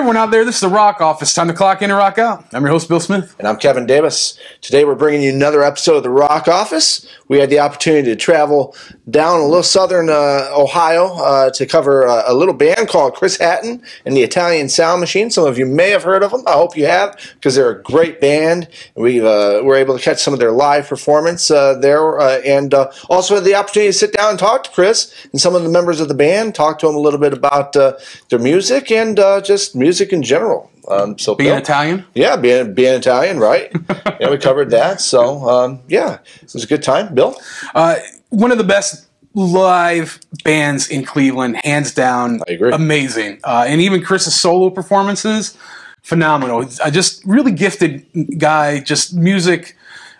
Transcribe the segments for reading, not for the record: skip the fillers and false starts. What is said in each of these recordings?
everyone out there, this is the Rock Office. Time to clock in and rock out. I'm your host, Bill Smith. And I'm Kevin Davis. Today we're bringing you another episode of the Rock Office. We had the opportunity to travel down a little southern Ohio to cover a little band called Chris Hatton and the Italian SoundMachine. Some of you may have heard of them. I hope you have, because they're a great band. We were able to catch some of their live performance there, and also had the opportunity to sit down and talk to Chris and some of the members of the band, talk to them a little bit about their music and just music in general. So Being Bill, Italian? Yeah, being Italian, right? Yeah, we covered that. So, yeah, it was a good time. Bill? One of the best live bands in Cleveland, hands down. I agree. Amazing. And even Chris's solo performances, phenomenal. Just really gifted guy, just music.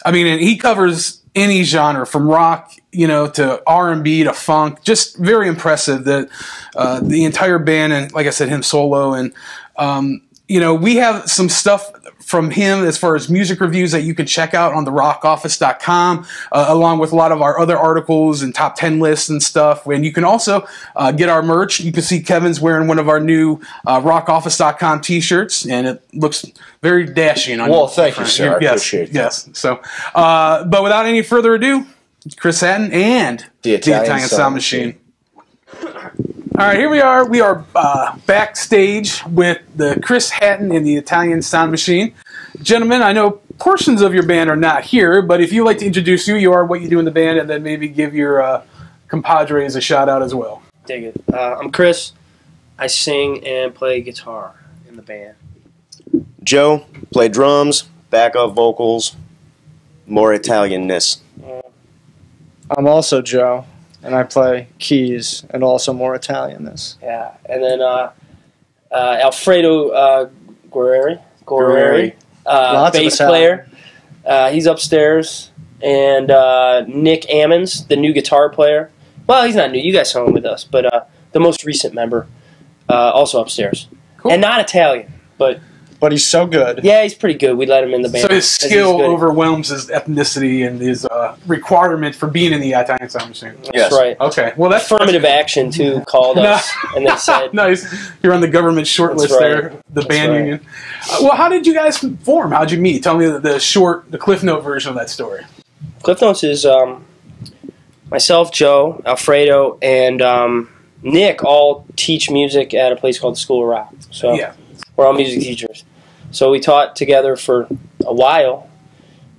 I mean, and he covers any genre from rock, to R&B to funk. Just very impressive. The entire band, and like I said, him solo. And, we have some stuff from him as far as music reviews that you can check out on therockoffice.com, along with a lot of our other articles and top 10 lists and stuff. And you can also get our merch. You can see Kevin's wearing one of our new rockoffice.com t-shirts, and it looks very dashing on you. Well, thank you, sir. I appreciate that. Yes. So, but without any further ado, Chris Hatton and the Italian Sound Machine. All right, here we are. We are backstage with the Chris Hatton and the Italian Sound Machine. Gentlemen, I know portions of your band are not here, but if you'd like to introduce who you are, what you do in the band, and then maybe give your compadres a shout-out as well. Dig it. I'm Chris. I sing and play guitar in the band. Joe, play drums, backup vocals, more Italianness. I'm also Joe, and I play keys and also more Italianness. Yeah, and then Alfredo Guerreri, bass player. He's upstairs, and Nick Ammons, the new guitar player. Well, he's not new. You guys saw him with us, but the most recent member, also upstairs. Cool. And not Italian, but he's so good. Yeah, he's pretty good. We let him in the band. So his skill overwhelms his ethnicity and his requirement for being in the Italian Sound Machine. Yes. That's right. Okay. Well, that's Affirmative Action too called us, and they said, "Nice, you're on the government short list there, the band union." Well, how did you guys form? How'd you meet? Tell me the Cliff Note version of that story. Cliff Notes is myself, Joe, Alfredo, and Nick all teach music at a place called the School of Rock. So we're all music teachers. So we taught together for a while,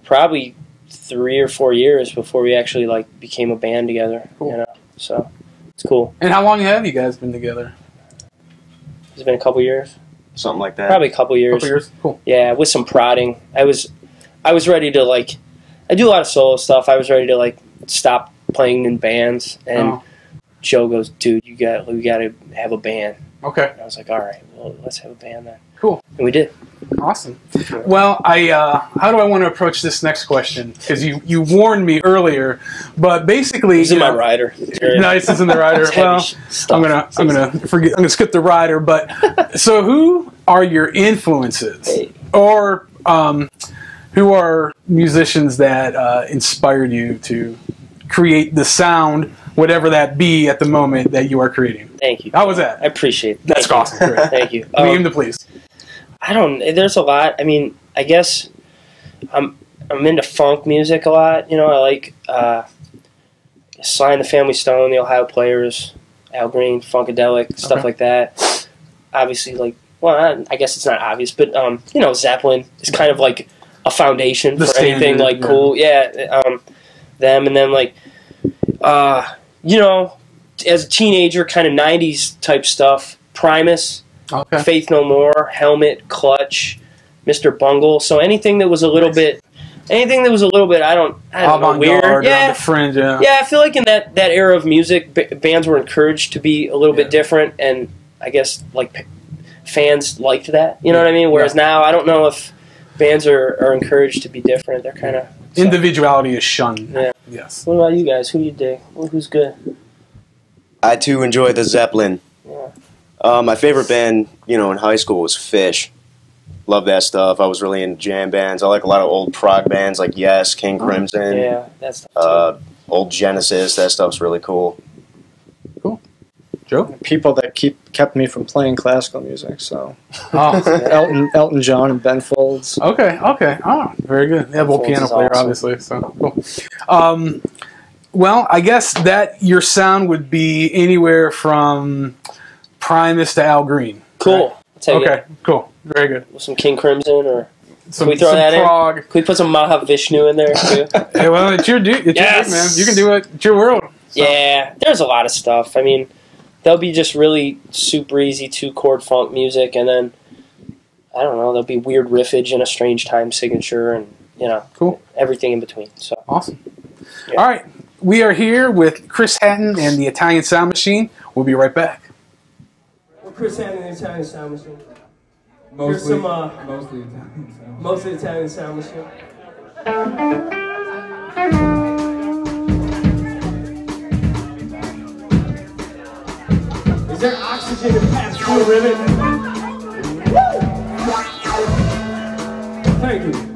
probably 3 or 4 years before we actually became a band together. Cool. So it's cool. And how long have you guys been together? It's been a couple years. Something like that. Probably a couple years. Couple years. Cool. Yeah, with some prodding. I was ready to I do a lot of solo stuff. I was ready to stop playing in bands, and Joe goes, "Dude, we got to have a band." Okay. And I was like, "All right, well, let's have a band then." Cool. And we did. Awesome. Well, how do I want to approach this next question? Because you warned me earlier, but basically, it's in my rider. Nice, it's in the rider. Well, I'm gonna skip the rider. But so, who are your influences, or who are musicians that inspired you to create the sound, whatever that be at the moment that you are creating? Thank you. How was that? I appreciate it. That's awesome. Great. Thank you. Name to please. There's a lot. I mean, I guess I'm into funk music a lot. I like Sly and the Family Stone, the Ohio Players, Al Green, Funkadelic, stuff like that. Obviously, I guess it's not obvious, but Zeppelin is kind of like a foundation for anything cool. Yeah, them, and then as a teenager, kind of 90s type stuff, Primus. Okay. Faith No More, Helmet, Clutch, Mr. Bungle. So anything that was a little bit, I don't know, weird. Yeah, the fringe. Yeah. Yeah, I feel like in that era of music, bands were encouraged to be a little bit different, and I guess fans liked that. You know what I mean? Whereas now, I don't know if bands are encouraged to be different. They're kind of individuality is shunned. Yeah. Yes. What about you guys? Who do you dig? Who's good? I too enjoy the Zeppelin. Yeah. My favorite band, in high school was Fish. Love that stuff. I was really into jam bands. I like a lot of old prog bands like Yes, King Crimson. Yeah, that's stuff too. Old Genesis. That stuff's really cool. Cool. Joe? People that kept me from playing classical music. So Oh, Elton John and Ben Folds. okay. Oh, very good. Yeah, well, Folds piano is player, awesome. obviously. So cool. Well, I guess that your sound would be anywhere from Primus to Al Green. Cool. I'll take Okay, it. cool. Very good. With some King Crimson or Some, can we throw some that prog. in? Can we put some Mahavishnu in there too? Hey, well, it's your dude. It's Yes! your gig, man. You can do it. It's your world. So. Yeah, there's a lot of stuff. I mean, there'll be just really super easy 2-chord funk music, and then I don't know, there'll be weird riffage and a strange time signature, and Cool. everything in between. So Awesome. Yeah. All right. We are here with Chris Hatton and the Italian Sound Machine. We'll be right back. We're Chris Hatton and the Italian Sound Machine. Mostly, Here's some, mostly Italian sound. mostly Italian Sound Machine. Is there oxygen in past blue ribbon? Woo! Thank you.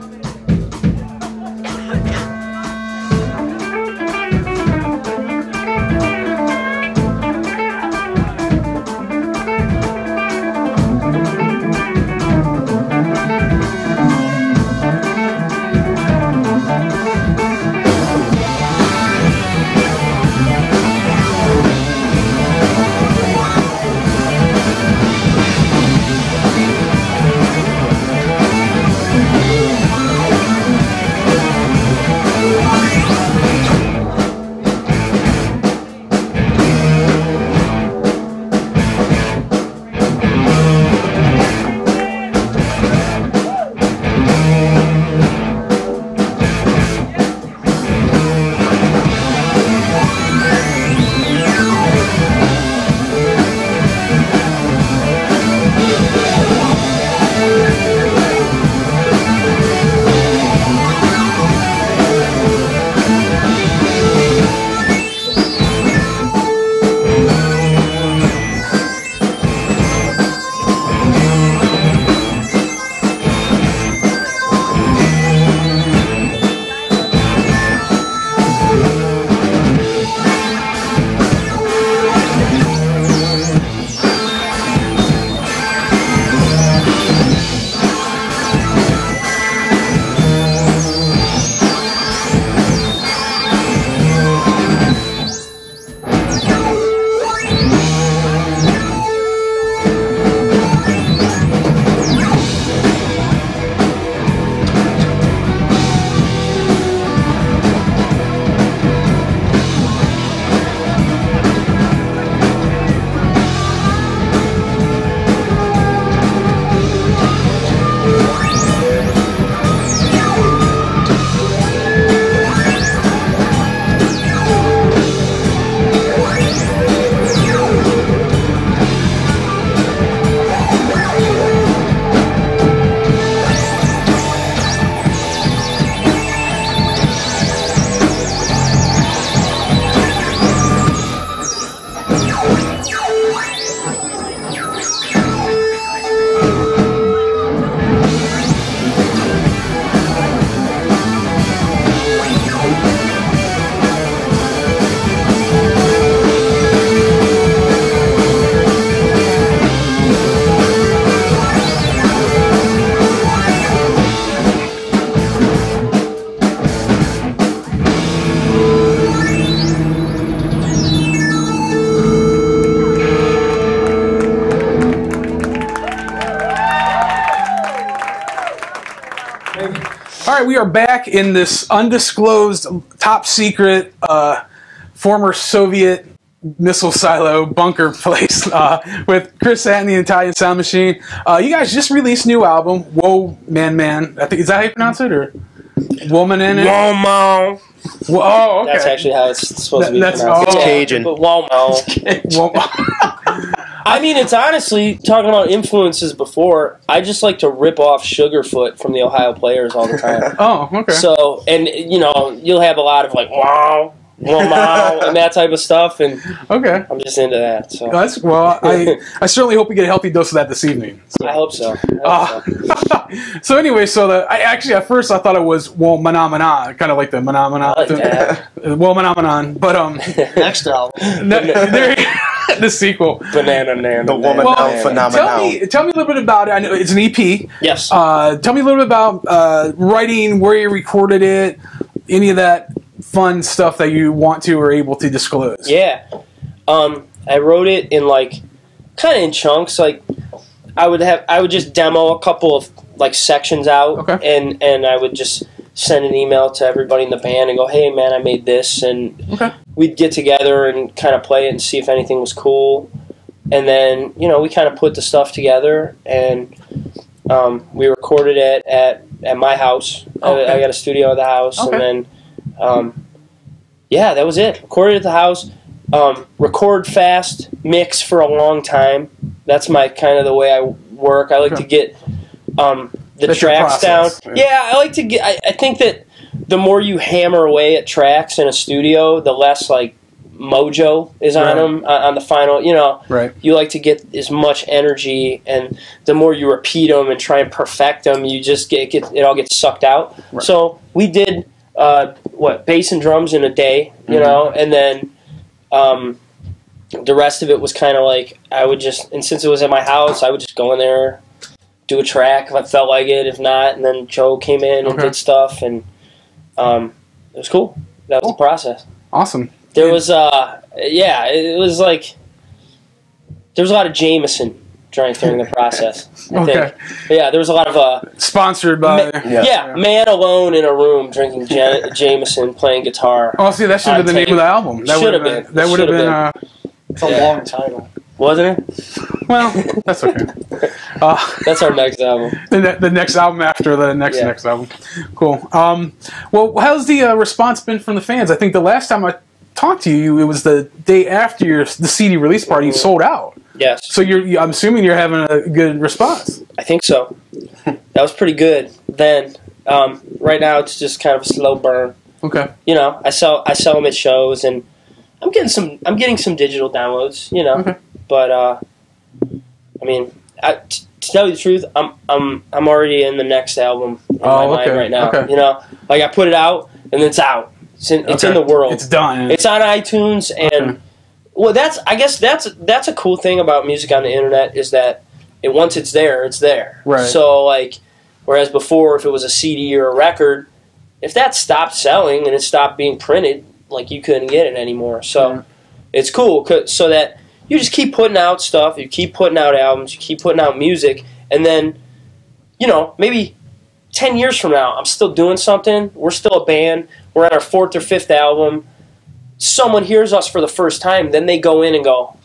All right, we are back in this undisclosed, top secret, former Soviet missile silo bunker place with Chris Hatton, the Italian Sound Machine. You guys just released a new album, Whoa Man Man. I think, is that how you pronounce it, or Woman in it? Womo. Oh, okay. That's actually how it's supposed to be That's- pronounced. oh. Cajun. But Womo. Well, I mean, it's honestly, talking about influences before, I just like to rip off Sugarfoot from the Ohio Players all the time. oh, okay. So, and, you'll have a lot of like, wow, wow, and that type of stuff, and Okay. I'm just into that. So I certainly hope we get a healthy dose of that this evening. I hope so. I hope so. So anyway, I actually at first I thought it was Well Mana, kind of like the Mana. I like that. Well Phenomenon, but Next album. there you The sequel. Banana Nana. The woman Well, now phenomenon. tell me a little bit about it. I know it's an EP. Yes. Tell me a little bit about writing, where you recorded it, any of that fun stuff that you want to or able to disclose. Yeah. I wrote it in kind of in chunks. Like I would just demo a couple of sections out, Okay. and I would just send an email to everybody in the band and go, hey man, I made this, and we'd get together and kind of play it and see if anything was cool. And then we kind of put the stuff together, and we recorded it at my house. Okay. I got a studio at the house, Okay. and then that was it. Recorded at the house. Record fast, mix for a long time. That's my kind of the way I work. I like to get the That's your tracks down. process. Yeah, I like to get. I think that the more you hammer away at tracks in a studio, the less mojo is on Right. them on the final. Right. You like to get as much energy, and the more you repeat them and try and perfect them, you just get it all gets sucked out. Right. So we did bass and drums in a day, and then. The rest of it was kind of I would just, and since it was at my house, I would just go in there, do a track if I felt like it, if not, and then Joe came in and did stuff, and it was cool. That was the process. Awesome. There was, it was there was a lot of Jameson drank during the process. I think. Yeah, there was a lot of Sponsored by. man alone in a room drinking Jameson, playing guitar. Oh, see, that should have been the name of the album. That Should have would've been. That would have been. It's a long title. Wasn't it? Well, that's okay. That's our next album. The next album after the next album. Cool. Well, how's the response been from the fans? I think the last time I talked to you, it was the day after the CD release party. You sold out. Yes. So I'm assuming you're having a good response. I think so. That was pretty good then. Right now, it's just kind of a slow burn. Okay. I sell them at shows, and I'm getting some digital downloads. Okay. But I mean, to tell you the truth, I'm already in the next album in my mind right now. Okay. I put it out and it's out. It's in the world. It's done. It's on iTunes, and well, I guess that's a cool thing about music on the internet is that once it's there, it's there. Right. So whereas before, if it was a CD or a record, if that stopped selling and it stopped being printed, you couldn't get it anymore. So it's cool so that you just keep putting out stuff, you keep putting out albums, you keep putting out music, and then, maybe 10 years from now, I'm still doing something, we're still a band, we're on our 4th or 5th album, someone hears us for the first time, then they go in and go,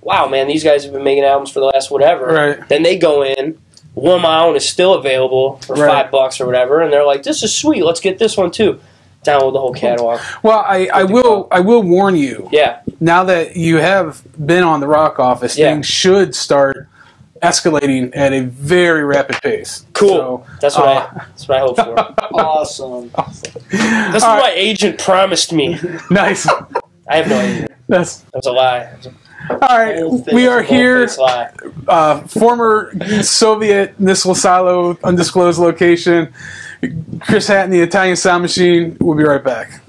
wow, man, these guys have been making albums for the last whatever. Right. Then they go in, Woman is still available for $5 or whatever, and they're like, this is sweet, let's get this one too. Download the whole catalog. Well, I will warn you. Yeah. Now that you have been on the Rock Office, things should start escalating at a very rapid pace. Cool. So, that's what I hope for. Awesome. That's what my agent promised me. Nice. I have no idea. That was a lie. All right. We are here. Former Soviet missile silo, undisclosed location. Chris Hatton, the Italian Sound Machine. We'll be right back.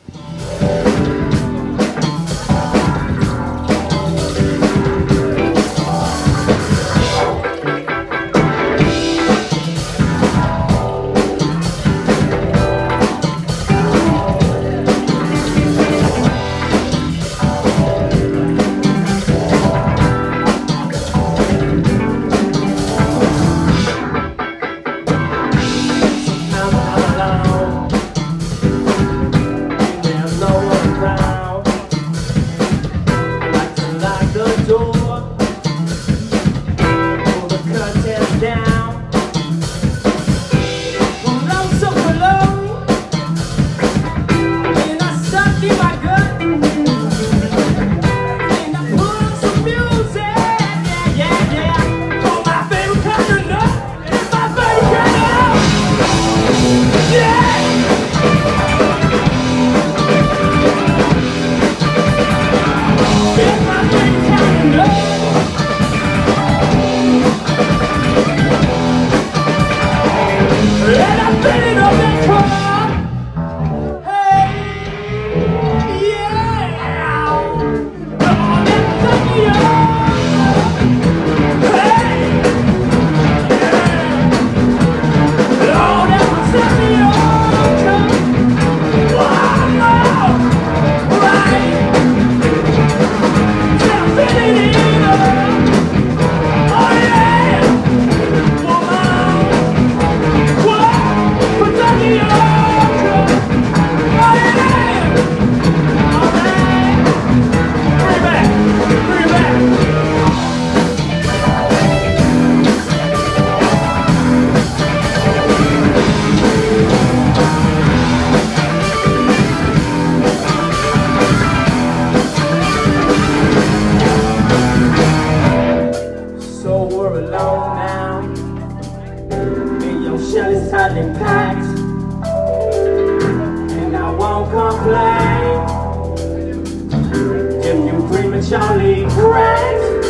Charlie Grant.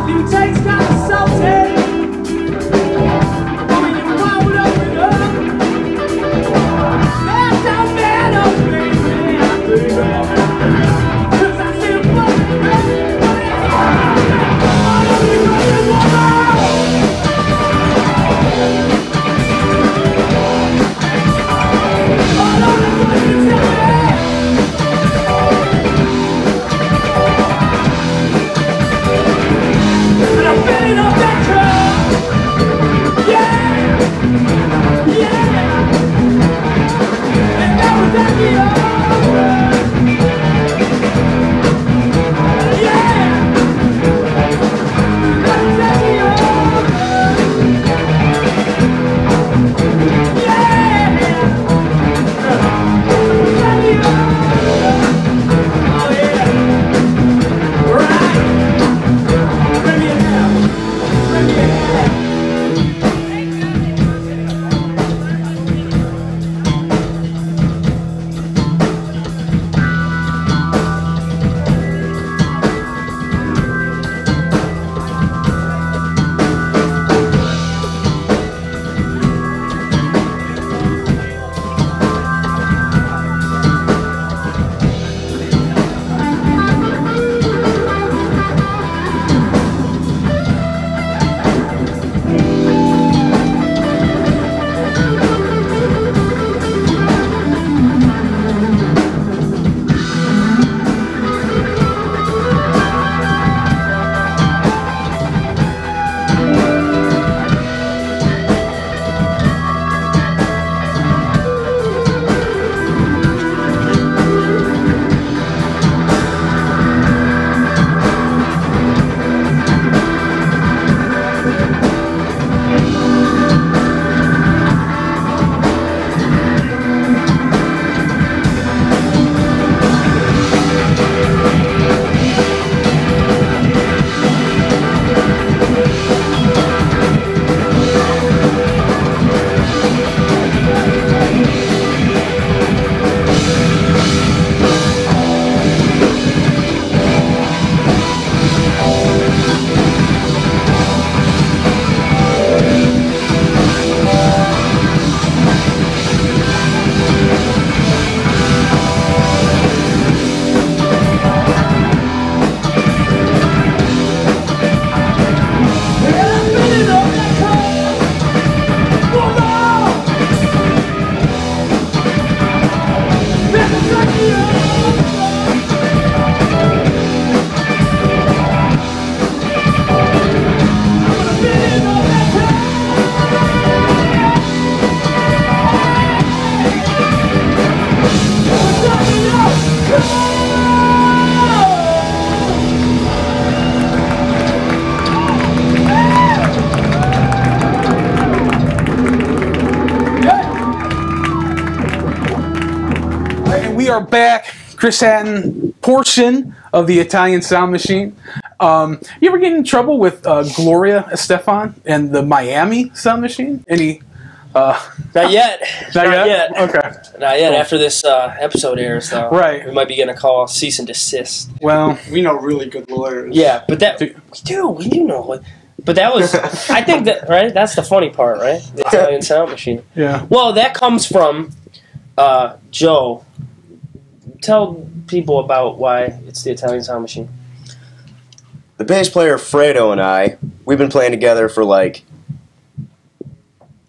You taste kind of salty. When you roll up it up, that don't matter, baby. 'Cause I still fucking ready. All of you fucking woman. All of the fucking time. And I'm filling up that cup. Yeah, yeah. And that was at the over. Yeah, that was at the over. Yeah, that was at the over. Oh yeah, right. Bring it down. Bring it down. We are back. Chris Hatton, portion of the Italian Sound Machine. You ever get in trouble with Gloria Estefan and the Miami Sound Machine? Any? Not yet. Not yet? Okay. Not yet. Cool. After this episode airs, though, Right. we might be getting a call, cease and desist. Well, We know really good lawyers. Yeah, but that we do know it. But that was, I think that right. That's the funny part, right? The Italian Sound Machine. yeah. Well, that comes from Joe. Tell people about why it's the Italian Sound Machine. The bass player Fredo and I, we've been playing together for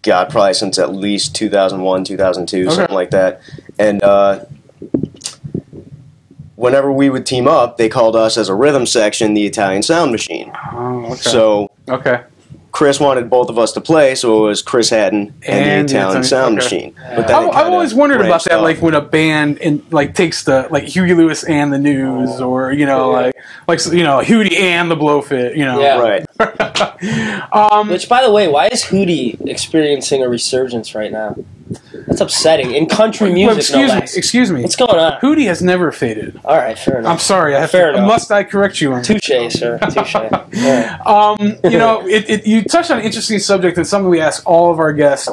probably since at least 2001, 2002, Okay. something like that. And whenever we would team up, they called us as a rhythm section the Italian Sound Machine. Oh, okay. So okay. Chris wanted both of us to play, so it was Chris Hatton and the Italian Sound okay. Machine. But then it I've always kinda wondered about branched that, off. like when a band takes the Huey Lewis and the News, or Hootie and the Blowfit, Yeah. Right. Which, by the way, why is Hootie experiencing a resurgence right now? That's upsetting. In country music, no less. Excuse me. What's going on? Hootie has never faded. All right, fair enough. I'm sorry. Fair enough. Must I correct you on that? Touche, sir. Touche. Yeah. You touched on an interesting subject and something we ask all of our guests.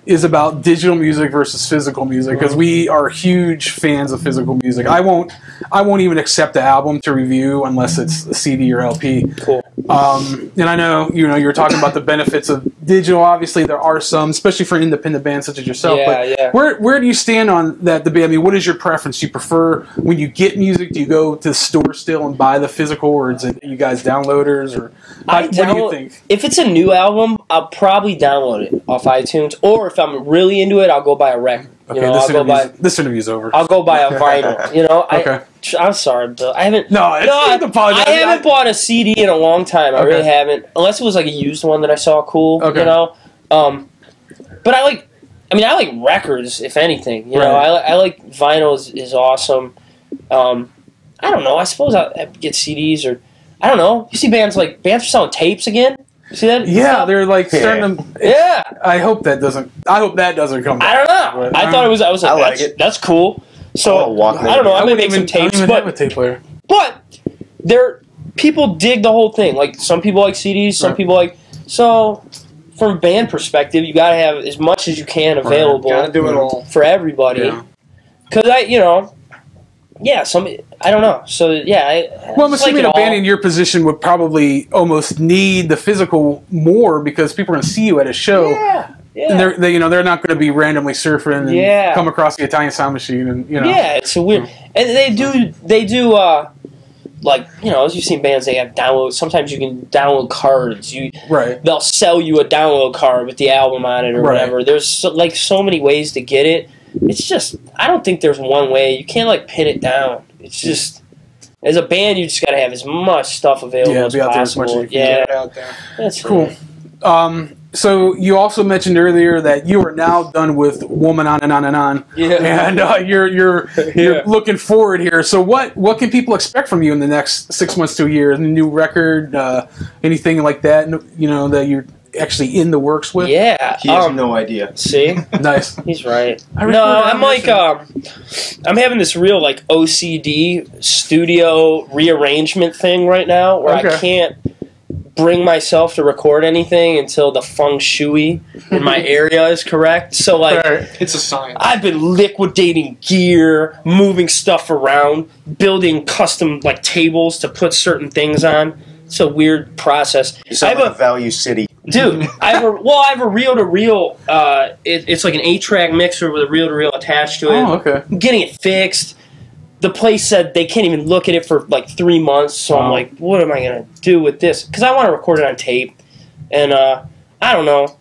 is about digital music versus physical music, because we are huge fans of physical music. I won't even accept the album to review unless it's a CD or LP. Cool. And I know you were talking about the benefits of digital. Obviously, there are some, especially for independent bands such as yourself. Yeah, but where do you stand on that debate? I mean, what is your preference? Do you prefer when you get music? Do you go to the store still and buy the physical, or is it you guys downloaders? Or what do you think? If it's a new album, I'll probably download it off iTunes, or if I'm really into it, I'll go buy a record. Okay, this interview's over. I'll go buy a vinyl. Okay. I'm sorry, Bill. I haven't. I haven't bought a CD in a long time. I really haven't, unless it was like a used one that I saw cool. Okay. But I like records. If anything, I like vinyl is awesome. I don't know. I suppose I get CDs, or I don't know. You see bands are selling tapes again. You see that? Yeah, they're like starting to. Yeah. I hope that doesn't come back. I don't know. I thought it was. I was like, I like it. That's cool. So I don't know. I may make some tapes, have a tape player. But people dig the whole thing. Like some people like CDs, some people like. So from a band perspective, you gotta have as much as you can available. Gotta do it all for everybody. Because I don't know. So well, I'm assuming a band in your position would probably almost need the physical more, because people are going to see you at a show. Yeah. And they're not going to be randomly surfing and come across the Italian SoundMachine and Yeah, it's a weird. And they do as you've seen bands, they have download. Sometimes you can download cards. They'll sell you a download card with the album on it or whatever. There's so many ways to get it. It's just, I don't think there's one way. You can't pin it down. It's just, as a band, you just got to have as much stuff available as possible. As much as you can get it out there. That's cool. So you also mentioned earlier that you are now done with Woman On and On and On. Yeah. And you're looking forward here. So what can people expect from you in the next 6 months to a year? A new record, anything like that? That you're actually in the works with? Yeah. He has no idea. See? Nice. He's right. I'm having this real OCD studio rearrangement thing right now where I can't bring myself to record anything until the feng shui in my area is correct. So it's a science. I've been liquidating gear, moving stuff around, building custom tables to put certain things on. It's a weird process. You sound like a Value City. Dude, I have a reel-to-reel. It's like an 8-track mixer with a reel-to-reel attached to it. Oh, okay. I'm getting it fixed. The place said they can't even look at it for 3 months, so I'm like, what am I going to do with this? Because I want to record it on tape. And I don't know.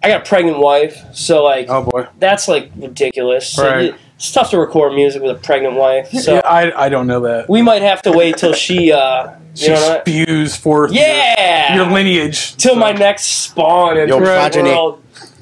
I got a pregnant wife, so oh boy, that's ridiculous. Right. So it's tough to record music with a pregnant wife. So I don't know that. We might have to wait till she spews forth your lineage. Till my next spawn in the world.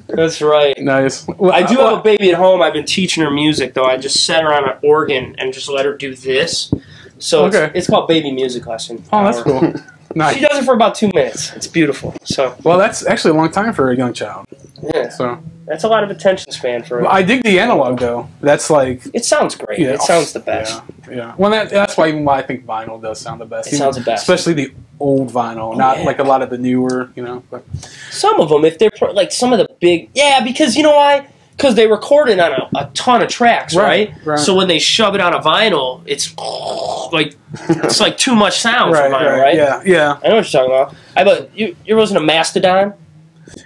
That's right. Nice. Well, I do have a baby at home. I've been teaching her music, though. I just set her on an organ and just let her do this. So it's called baby music lesson. Oh, that's cool. Nice. She does it for about 2 minutes. It's beautiful. So. Well, that's actually a long time for a young child. Yeah. So. That's a lot of attention span for. I dig the analog though. That's It sounds great. Yeah. It sounds the best. Yeah. Well, that's why I think vinyl does sound the best. It sounds the best, especially the old vinyl, not a lot of the newer. But. Some of them, if they're some of the big, because you know why? Because they record it on a ton of tracks, right? So when they shove it on a vinyl, it's too much sound for vinyl, right? Yeah. I know what you're talking about. You ever listen to Mastodon?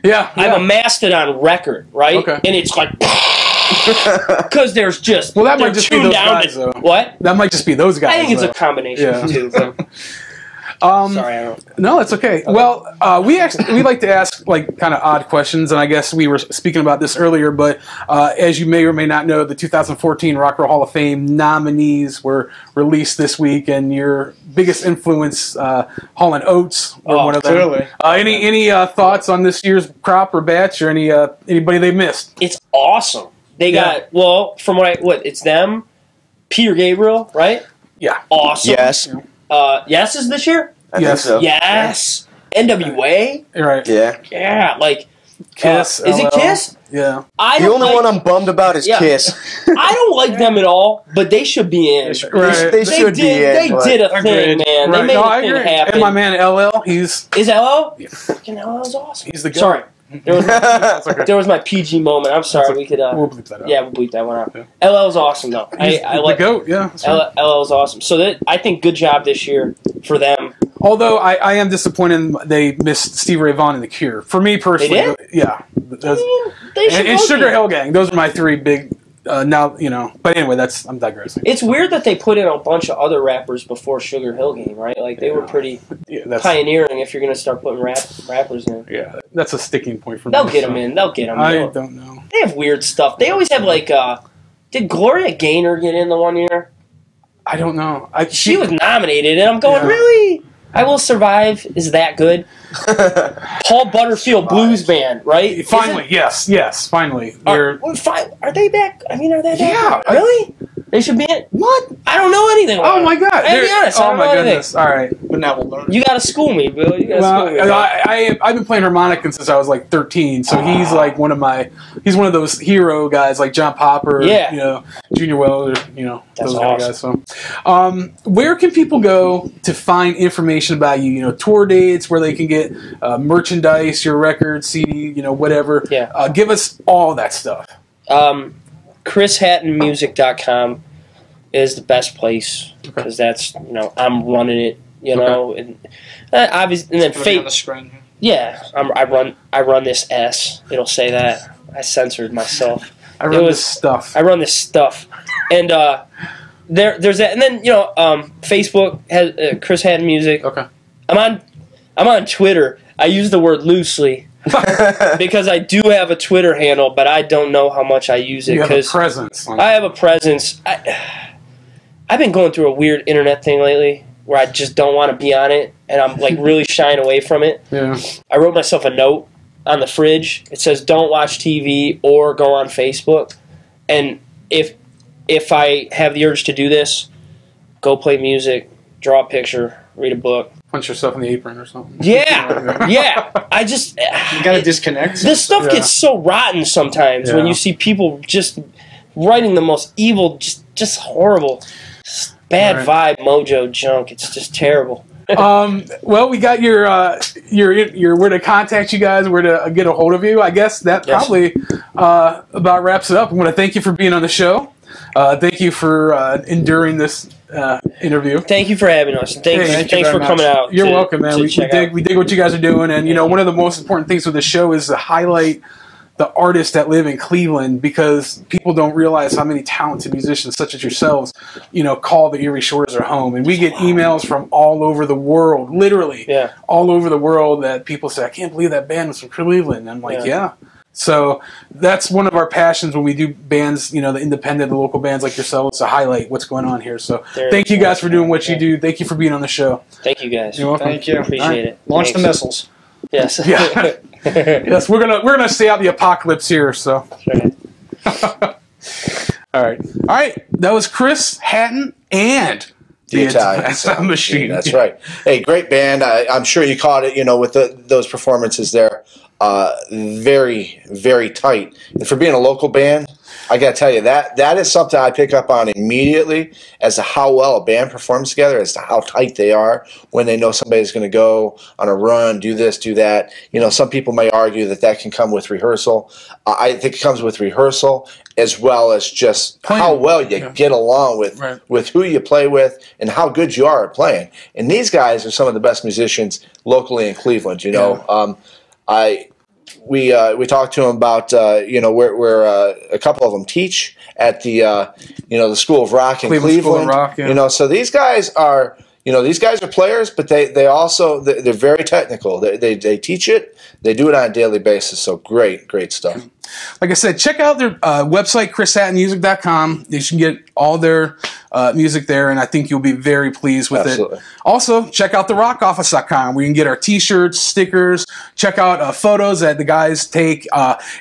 Yeah. I have a Mastodon record, right? Okay. And it's because there's just that might just be those guys, though. What? That might just be those guys. I think it's a combination of two. Sorry, I don't. No, it's okay. Well, we like to ask kind of odd questions, and I guess we were speaking about this earlier. But as you may or may not know, the 2014 Rock and Roll Hall of Fame nominees were released this week, and your biggest influence, Hall and Oates, were one of them. Clearly. Any thoughts on this year's crop or batch, or anybody they missed? It's awesome. They got from it's them, Peter Gabriel, right? Yeah. Awesome. Yes. Yes is this year? I think so. Yes. NWA? Right. Yeah. Yeah, Kiss. Is it Kiss? Yeah. The only one I'm bummed about is Kiss. I don't like them at all, but they should be in. They should be in. They did a thing, man. They made a thing happen. And my man LL, is LL? Yeah. Fucking LL's awesome. He's the guy. Sorry. There was my PG moment. I'm sorry. We could. We'll bleep that out. Yeah, we'll bleep that one out. Yeah. LL's awesome though. I like the GOAT. Yeah, that's right. LL's awesome. So I think good job this year for them. Although I am disappointed they missed Stevie Ray Vaughan and The Cure. For me personally, They did? yeah. They should And both Sugar be. Hill Gang. Those are my three big. Now you know. But anyway, I'm digressing. It's weird that they put in a bunch of other rappers before Sugar Hill Gang, right? Like they were pretty pioneering. If you're going to start putting rappers in, Yeah, that's a sticking point for me. they'll get them in. They'll get them. I don't know. They have weird stuff. They always have like. Did Gloria Gaynor get in the one year? I don't know. She was nominated, and I'm going, Yeah. really? I Will Survive is that good? Paul Butterfield Blues Band, right? Finally, yes, finally. Are they back? I mean, are they back? Yeah. Really? They should be in. What? I don't know anything about Oh my God! I gotta be honest. I Oh don't my know anything. goodness! All right. But now we'll learn. You gotta school me, Bill. You gotta Well, school me. I've been playing harmonica since I was like 13, so he's like he's one of those hero guys like John Popper, Yeah. you know, Junior Wells, or, you know, That's those kind of awesome. guys. So, where can people go to find information about you? You know, tour dates, where they can get merchandise, your record, CD, you know, whatever. Yeah. Give us all that stuff. ChrisHattonMusic.com is the best place because that's, you know, I'm running it, you know, and obviously, and then Put it on the screen. yeah, I run this S. It'll say that. I censored myself. I run this stuff. I run this stuff, and there's that, and then, you know, Facebook has Chris Hatton Music. Okay. I'm on Twitter. I use the word loosely because I do have a Twitter handle, but I don't know how much I use it You have a because presence. I have a presence. I've been going through a weird internet thing lately where I just don't want to be on it, and I'm like really shying away from it. Yeah. I wrote myself a note on the fridge. It says, "Don't watch TV or go on Facebook." And if I have the urge to do this, go play music, draw a picture, read a book. Punch yourself in the apron or something. Yeah, yeah. I just You gotta disconnect. this stuff Yeah. gets so rotten sometimes when Yeah. you see people just writing the most evil, just horrible, bad vibe, mojo junk. It's just terrible. Well, we got your where to contact you guys, where to get a hold of you. I guess that Yes. probably about wraps it up. I want to thank you for being on the show. Thank you for enduring this interview. Thank you for having us. Thanks Thank you for very much. coming out. You're to- welcome, man. to We check dig out. we dig what you guys are doing, and you know, one of the most important things with the show is to highlight the artists that live in Cleveland, because people don't realize how many talented musicians such as yourselves, you know, call the Erie Shores their home. And we get emails from all over the world, literally Yeah. all over the world, that people say, "I can't believe that band was from Cleveland." And I'm like, yeah. So that's one of our passions when we do bands, you know, the independent, the local bands like yourselves, to highlight what's going on here. So thank you guys for doing what you do. Thank you for being on the show. Thank you guys. You're welcome. Thank you. Appreciate it. Launch the Thanks. missiles. Yes. Yeah. Yes, we're gonna stay out the apocalypse here. So, all right. That was Chris Hatton and The Italian SoundMachine. That's right. Hey, great band. I'm sure you caught it, you know, with those performances there. Very, very tight. And for being a local band, I got to tell you, that is something I pick up on immediately as to how well a band performs together, as to how tight they are when they know somebody's going to go on a run, do this, do that. You know, some people may argue that can come with rehearsal. I think it comes with rehearsal as well as just how well you get along with who you play with and how good you are at playing. And these guys are some of the best musicians locally in Cleveland, you know. We talked to them about you know, where a couple of them teach at the you know, the School of Rock in Cleveland School of Cleveland. Rock, yeah. You know, so these guys are, you know, these guys are players, but they also they're very technical. They teach it. They do it on a daily basis. So great stuff. Like I said, check out their website, ChrisHattonMusic.com. You can get all their music there, and I think you'll be very pleased with Absolutely. it. Also, check out therockoffice.com, where you can get our T-shirts, stickers, check out photos that the guys take,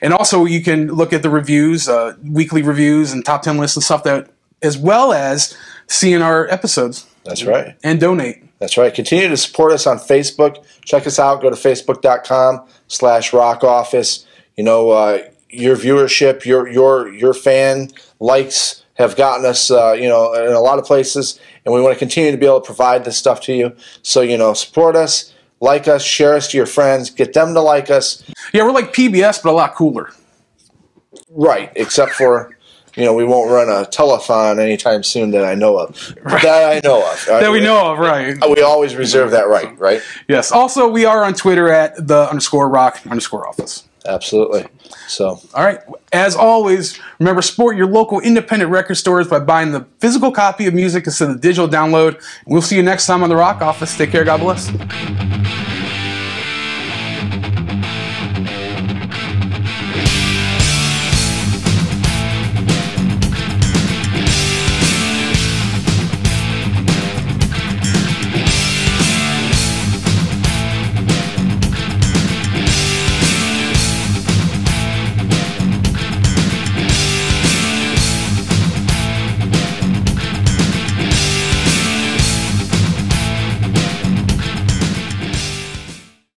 and also you can look at the reviews, weekly reviews, and top 10 lists and stuff, that, as well as seeing our episodes. That's right. And donate. That's right. Continue to support us on Facebook. Check us out. Go to facebook.com/rockoffice. You know, your viewership, your fan likes have gotten us, you know, in a lot of places, and we want to continue to be able to provide this stuff to you. So, you know, support us, like us, share us to your friends, get them to like us. Yeah, we're like PBS, but a lot cooler. Right, except for, we won't run a telethon anytime soon that I know of. Right. That I know of. That we know of, right. We always reserve that right? Yes. Also, we are on Twitter at _rock_office. Absolutely. So, all right. As always, remember, support your local independent record stores by buying the physical copy of music instead of the digital download. We'll see you next time on The Rock Office. Take care. God bless.